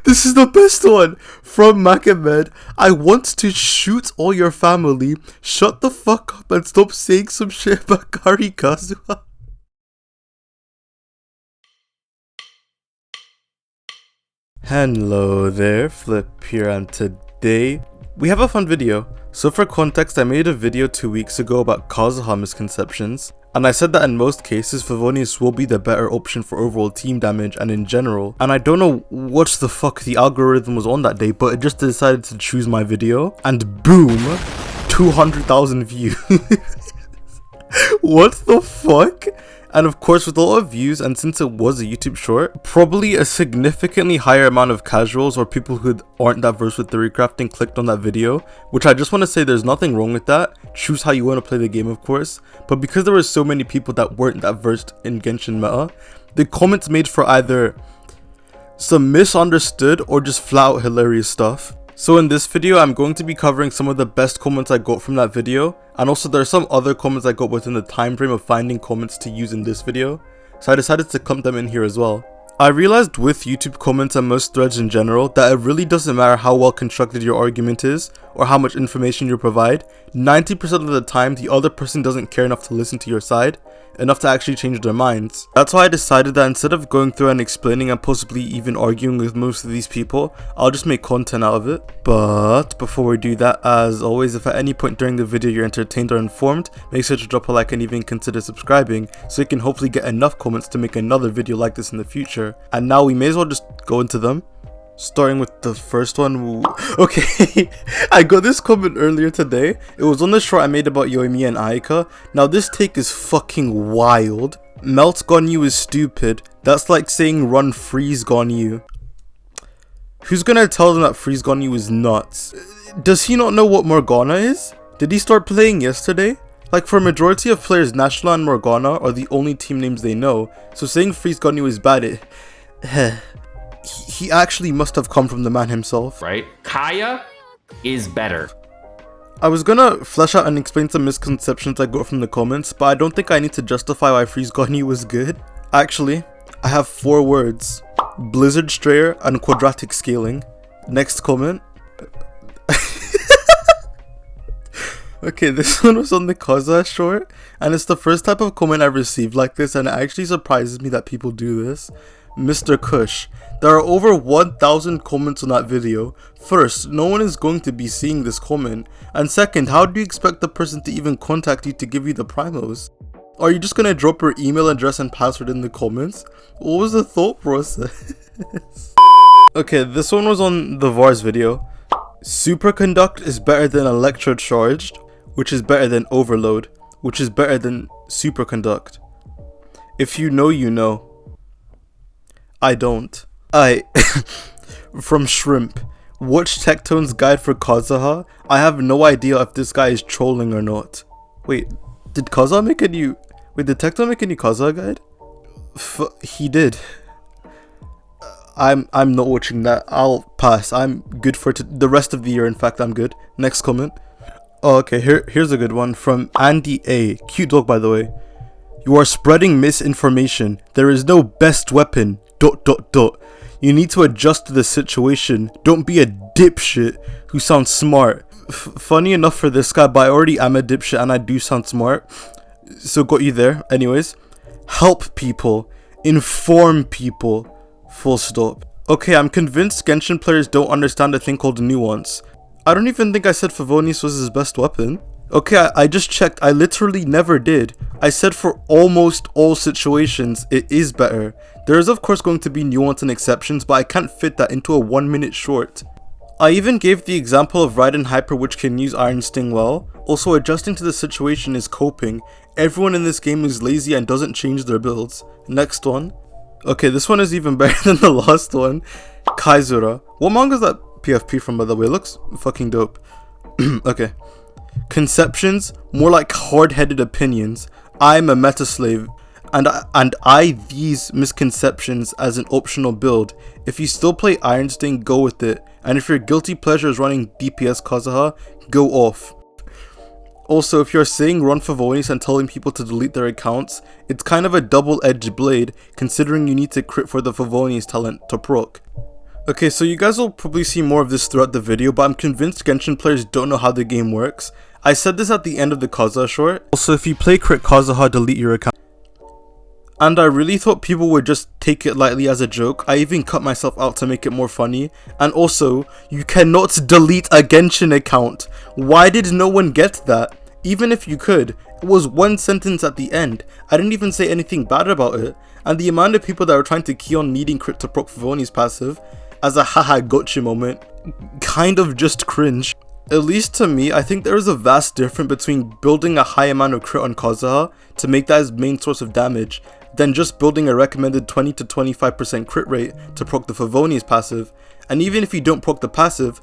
This is the best one! From Macamed. I want to shoot all your family. Shut the fuck up and stop saying some shit about Kari Kazuha. Hello there, Flip here, and today we have a fun video. So for context, I made a video 2 weeks ago about Kazuha misconceptions, and I said that in most cases Favonius will be the better option for overall team damage and in general, and I don't know what the fuck the algorithm was on that day, but it just decided to choose my video, and boom, 200,000 views. What the fuck? And of course, with a lot of views, and since it was a YouTube short, probably a significantly higher amount of casuals or people who aren't that versed with theory crafting clicked on that video, which I just want to say there's nothing wrong with that. Choose how you want to play the game, of course, but because there were so many people that weren't that versed in Genshin meta, the comments made for either some misunderstood or just flat out hilarious stuff. So in this video, I'm going to be covering some of the best comments I got from that video, and also there are some other comments I got within the time frame of finding comments to use in this video, so I decided to clump them in here as well. I realized with YouTube comments and most threads in general that it really doesn't matter how well constructed your argument is or how much information you provide, 90% of the time the other person doesn't care enough to listen to your side, enough to actually change their minds. That's why I decided that instead of going through and explaining and possibly even arguing with most of these people, I'll just make content out of it. But before we do that, as always, if at any point during the video you're entertained or informed, make sure to drop a like and even consider subscribing so you can hopefully get enough comments to make another video like this in the future. And now we may as well just go into them. Starting with the first one. Okay, I got this comment earlier today. It was on the short I made about Yoimiya and Ayaka. Now this take is fucking wild. Melt Gone You is stupid. That's like saying run Freeze Gone You. Who's gonna tell them that Freeze Gone You is nuts? Does he not know what Morgana is? Did he start playing yesterday? Like, for a majority of players, National and Morgana are the only team names they know, so saying Freeze Gone You is bad, he actually must have come from the man himself. Right? Kaya is better. I was gonna flesh out and explain some misconceptions I got from the comments, but I don't think I need to justify why Freeze Gone You was good. Actually, I have 4 words. Blizzard Strayer and quadratic scaling. Next comment. Okay, this one was on the Kazuha short, and it's the first type of comment I've received like this, and it actually surprises me that people do this. Mr. Kush. There are over 1,000 comments on that video. First, no one is going to be seeing this comment, and second, how do you expect the person to even contact you to give you the primos? Are you just gonna drop your email address and password in the comments? What was the thought process? Okay, this one was on the Vars video. Superconduct is better than electrocharged, which is better than overload, which is better than superconduct. If you know, you know. I don't. From Shrimp. Watch Tectone's guide for Kazuha. I have no idea if this guy is trolling or not. Wait, did Kazuha make a new... Wait, did Tectone make a new Kazuha guide? He did. I'm not watching that. I'll pass. I'm good for the rest of the year. In fact, I'm good. Next comment. Oh, okay, here's a good one from Andy A. Cute dog, by the way. You are spreading misinformation. There is no best weapon. ... You need to adjust to the situation. Don't be a dipshit who sounds smart. Funny enough for this guy, but I already am a dipshit and I do sound smart. So got you there. Anyways. Help people. Inform people. Full stop. Okay, I'm convinced Genshin players don't understand a thing called nuance. I don't even think I said Favonius was his best weapon. Okay, I just checked. I literally never did. I said for almost all situations, it is better. There is of course going to be nuance and exceptions, but I can't fit that into a 1-minute short. I even gave the example of Raiden Hyper, which can use Iron Sting well. Also, adjusting to the situation is coping. Everyone in this game is lazy and doesn't change their builds. Next one. Okay, this one is even better than the last one. Kaizura. What manga is that PFP from, by the way? It looks fucking dope. Okay. Conceptions, more like hard-headed opinions. I'm a meta slave, and I these misconceptions as an optional build. If you still play Iron Sting, go with it, and if your guilty pleasure is running DPS Kazuha, go off. Also, if you're saying run Favonius and telling people to delete their accounts, it's kind of a double-edged blade, considering you need to crit for the Favonius talent to proc. Okay, so you guys will probably see more of this throughout the video, but I'm convinced Genshin players don't know how the game works. I said this at the end of the Kazuha short. Also, if you play crit Kazuha, delete your account. And I really thought people would just take it lightly as a joke. I even cut myself out to make it more funny. And also, you cannot delete a Genshin account. Why did no one get that? Even if you could, it was one sentence at the end. I didn't even say anything bad about it. And the amount of people that were trying to key on needing crit to proc Favonius passive as a haha gotcha moment, kind of just cringe. At least to me, I think there is a vast difference between building a high amount of crit on Kazuha to make that his main source of damage, than just building a recommended 20 to 25% crit rate to proc the Favonius passive. And even if you don't proc the passive,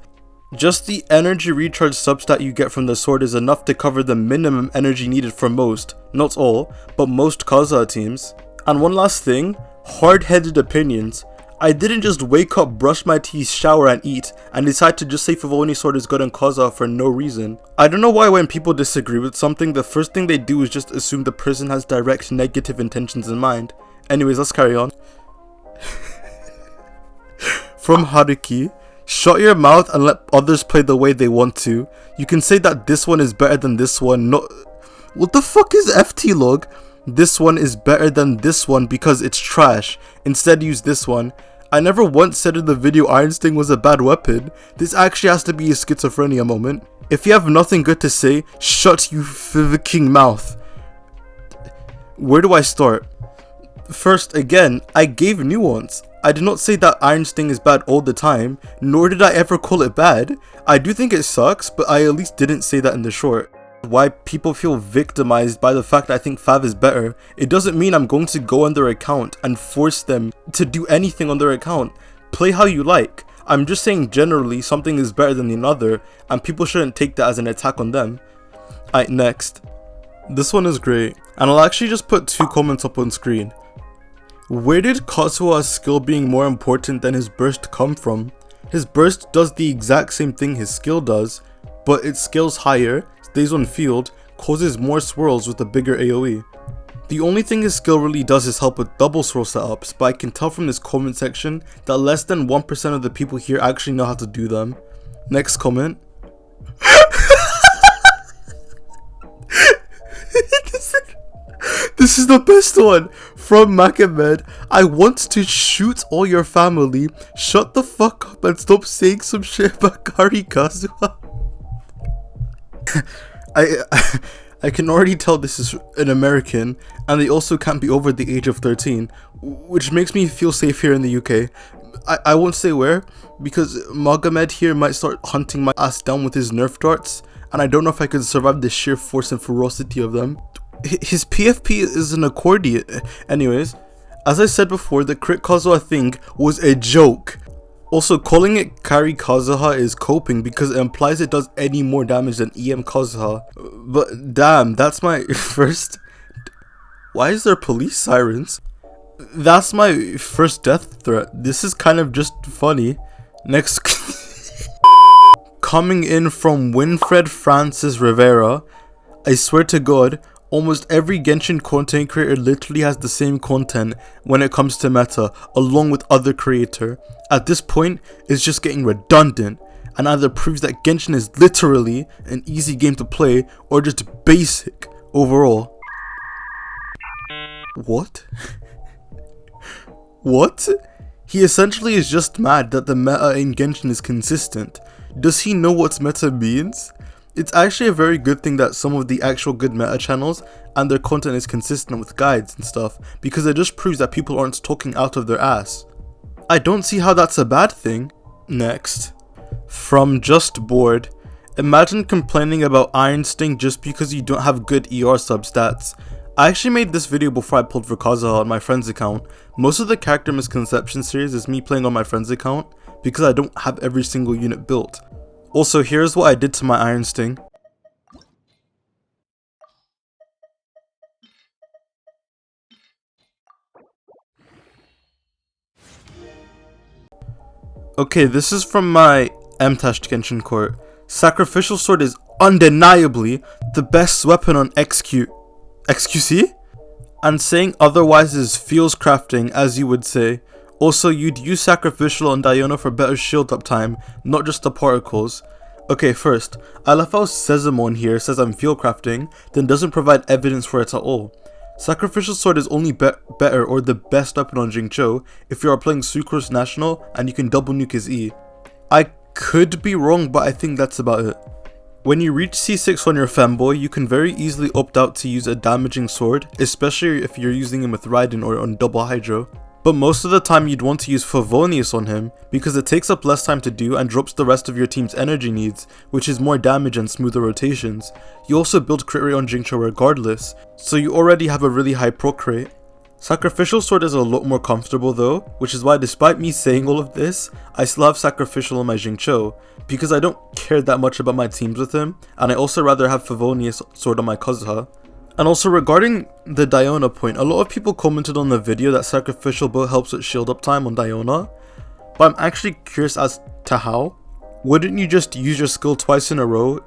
just the energy recharge substat you get from the sword is enough to cover the minimum energy needed for most, not all, but most Kazuha teams. And one last thing, hard-headed opinions. I didn't just wake up, brush my teeth, shower and eat, and decide to just say Favonius sword is good on Kazuha for no reason. I don't know why when people disagree with something, the first thing they do is just assume the person has direct negative intentions in mind. Anyways, let's carry on. From Haruki, shut your mouth and let others play the way they want to. You can say that this one is better than this one, not... What the fuck is FT log? This one is better than this one because it's trash. Instead use this one. I never once said in the video Iron Sting was a bad weapon. This actually has to be a schizophrenia moment. If you have nothing good to say, shut you fucking mouth. Where do I start? First, again, I gave nuance. I did not say that Iron Sting is bad all the time, nor did I ever call it bad. I do think it sucks, but I at least didn't say that in the short. Why people feel victimized by the fact I think Fav is better, it doesn't mean I'm going to go on their account and force them to do anything on their account. Play how you like. I'm just saying generally something is better than another, and people shouldn't take that as an attack on them. Alright, next. This one is great, and I'll actually just put 2 comments up on screen. Where did Kazuha's skill being more important than his burst come from? His burst does the exact same thing his skill does, but it scales higher, stays on field, causes more swirls with a bigger AoE. The only thing his skill really does is help with double swirl setups, but I can tell from this comment section that less than 1% of the people here actually know how to do them. Next comment. This is the best one! From Makamed, I want to shoot all your family. Shut the fuck up and stop saying some shit about Kari Kazuha. I can already tell this is an American, and they also can't be over the age of 13, which makes me feel safe here in the UK. I won't say where, because Magomed here might start hunting my ass down with his nerf darts, and I don't know if I could survive the sheer force and ferocity of them. His PFP is an accordion. Anyways, as I said before, the crit Kazuha thing was a joke. Also, calling it Kari Kazuha is coping because it implies it does any more damage than EM Kazuha. But damn, that's my first... Why is there police sirens? That's my first death threat. This is kind of just funny. Next... Coming in from Winfred Francis Rivera. I swear to God, almost every Genshin content creator literally has the same content when it comes to meta, along with other creator. At this point, it's just getting redundant, and either proves that Genshin is literally an easy game to play, or just basic overall. What? What? He essentially is just mad that the meta in Genshin is consistent. Does he know what meta means? It's actually a very good thing that some of the actual good meta channels and their content is consistent with guides and stuff, because it just proves that people aren't talking out of their ass. I don't see how that's a bad thing. Next. From Just Bored. Imagine complaining about Iron Sting just because you don't have good ER substats. I actually made this video before I pulled for Kazuha on my friend's account. Most of the character misconception series is me playing on my friend's account because I don't have every single unit built. Also, here's what I did to my Iron Sting. Okay, this is from my M-Tash Genshin court. Sacrificial Sword is undeniably the best weapon on XQC? And saying otherwise is feels crafting, as you would say. Also, you'd use Sacrificial on Diona for better shield uptime, not just the particles. Okay, first, I love how Sesamon here says I'm field crafting, then doesn't provide evidence for it at all. Sacrificial Sword is only better or the best weapon on Jingzhou if you are playing Sucrose National and you can double nuke his E. I could be wrong, but I think that's about it. When you reach C6 on your femboy, you can very easily opt out to use a damaging sword, especially if you're using him with Raiden or on double Hydro. But most of the time you'd want to use Favonius on him because it takes up less time to do and drops the rest of your team's energy needs, which is more damage and smoother rotations. You also build crit rate on Jingzhou regardless, so you already have a really high proc rate. Sacrificial Sword is a lot more comfortable though, which is why despite me saying all of this, I still have Sacrificial on my Jingzhou, because I don't care that much about my teams with him, and I also rather have Favonius Sword on my Kazuha. And also regarding the Diona point, a lot of people commented on the video that Sacrificial build helps with shield uptime on Diona, but I'm actually curious as to how. Wouldn't you just use your skill twice in a row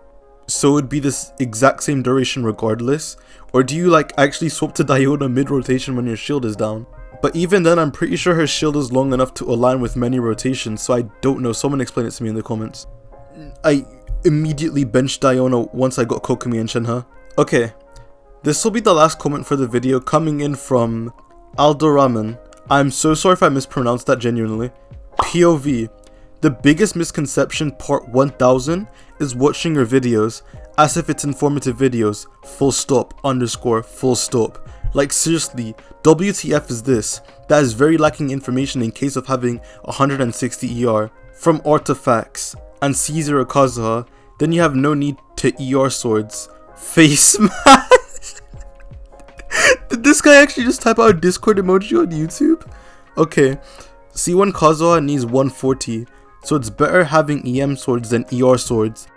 so it would be this exact same duration regardless? Or do you like actually swap to Diona mid-rotation when your shield is down? But even then, I'm pretty sure her shield is long enough to align with many rotations, so I don't know. Someone explain it to me in the comments. I immediately benched Diona once I got Kokomi and Shenhe. Okay, this will be the last comment for the video, coming in from Aldoraman. I'm so sorry if I mispronounced that, genuinely. POV. The biggest misconception part 1000 is watching your videos as if it's informative videos, full stop, underscore, full stop. Like seriously, WTF is this? That is very lacking information in case of having 160 ER from artifacts and C0 Kazuha, then you have no need to ER swords. Face smash! Did this guy actually just type out a Discord emoji on YouTube? Okay, C1 Kazuha needs 140, so it's better having EM swords than ER swords.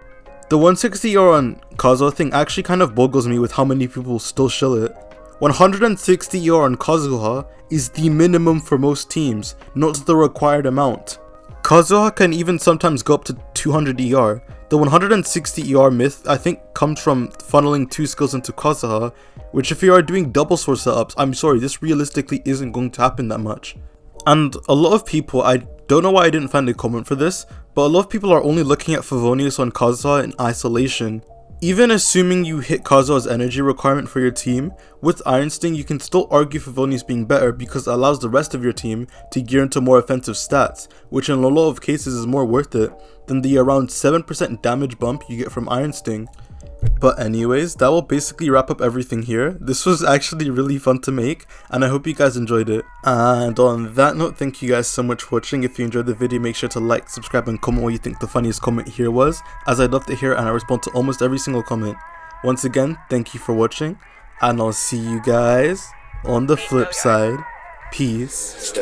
The 160 ER on Kazuha thing actually kind of boggles me with how many people still shill it. 160 ER on Kazuha is the minimum for most teams, not the required amount. Kazuha can even sometimes go up to 200 ER. The 160 ER myth I think comes from funneling 2 skills into Kazuha, which if you are doing double sword setups, I'm sorry, this realistically isn't going to happen that much. And a lot of people, I don't know why I didn't find a comment for this, but a lot of people are only looking at Favonius on Kazuha in isolation. Even assuming you hit Kazuha's energy requirement for your team, with Iron Sting you can still argue Favonius being better because it allows the rest of your team to gear into more offensive stats, which in a lot of cases is more worth it than the around 7% damage bump you get from Iron Sting. But anyways, that will basically wrap up everything here. This was actually really fun to make, and I hope you guys enjoyed it. And on that note, thank you guys so much for watching. If you enjoyed the video, make sure to like, subscribe, and comment what you think the funniest comment here was, as I'd love to hear and I respond to almost every single comment. Once again, thank you for watching, and I'll see you guys on the flip side. Peace.